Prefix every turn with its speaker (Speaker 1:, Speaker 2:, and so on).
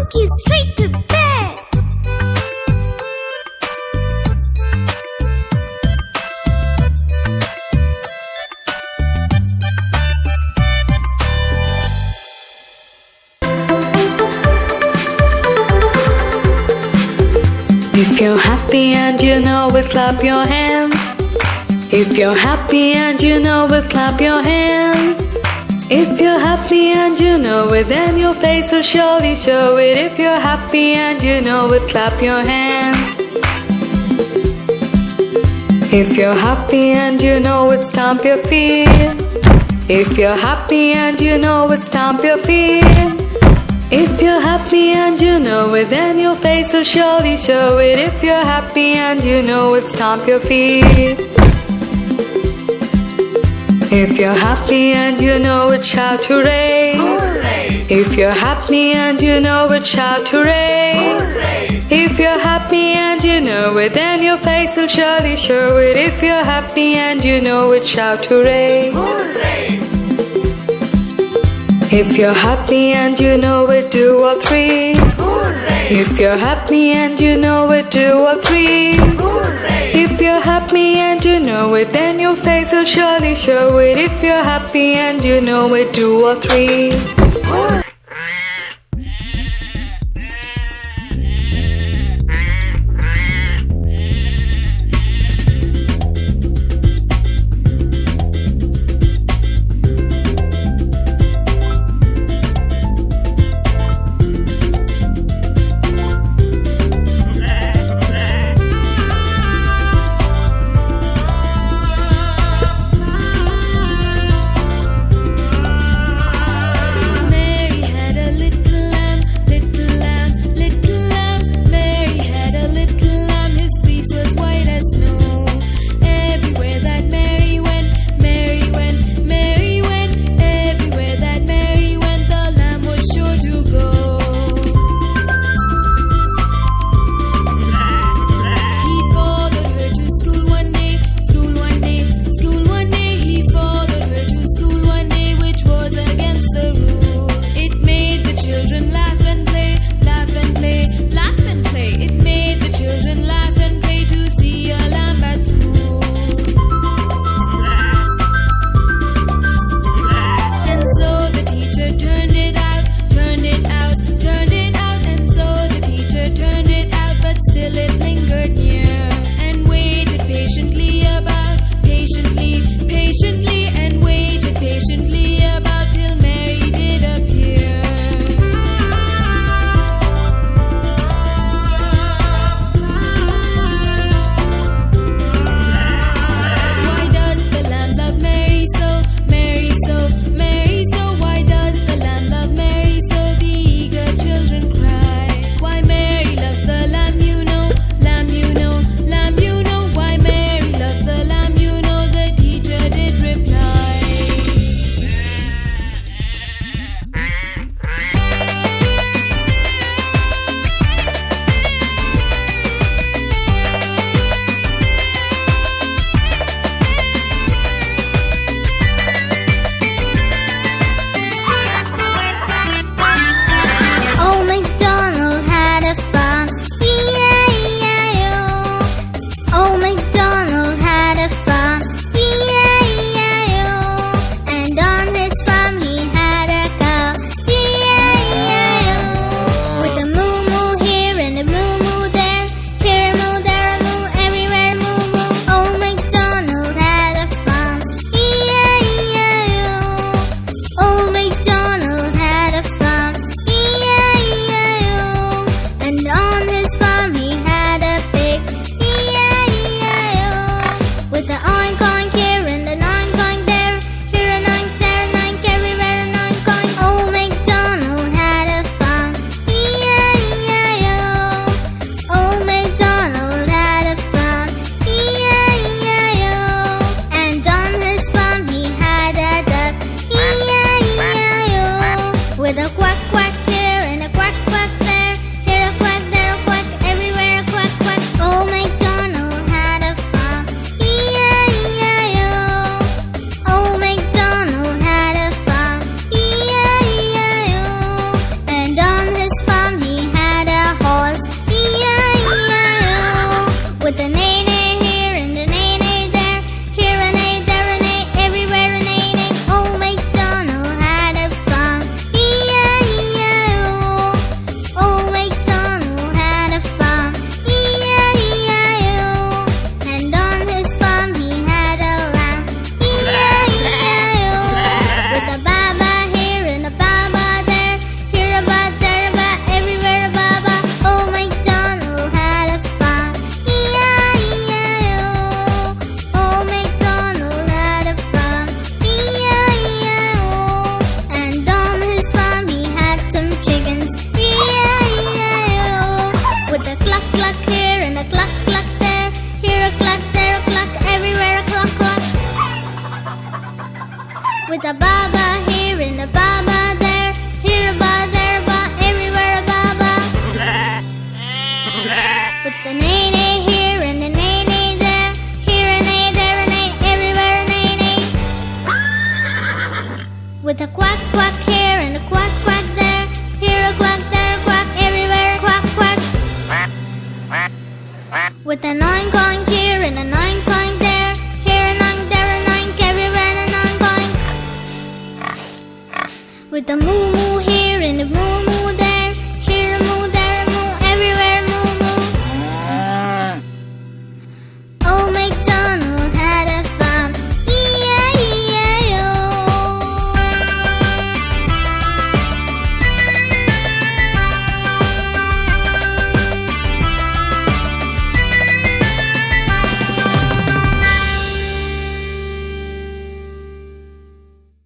Speaker 1: monkeys straight to bed.
Speaker 2: If you're happy and you know it, clap your hands. If you're happy and you know it, clap your hands. If you're happy and you know it, then your face will surely show it. If you're happy and you know it, clap your hands. If you're happy and you know it, stomp your feet. If you're happy and you know it, stomp your feet. If you're happy and you know it, then your face will surely show it. If you're happy and you know it, stomp your feet. If you're happy and you know it, shout hooray!
Speaker 3: Hooray!
Speaker 2: If you're happy and you know it, shout hooray!
Speaker 3: Hooray!
Speaker 2: If you're happy and you know it, then your face will surely show it. If you're happy and you know it, shout hooray!
Speaker 3: Hooray!
Speaker 2: If you're happy and you know it, do all three.
Speaker 3: Hooray!
Speaker 2: If you're happy and you know it, do all three.
Speaker 3: Hooray!
Speaker 2: If you're happy and you know it, then your face will surely show it. If you're happy and you know it, do all three.
Speaker 3: Hooray!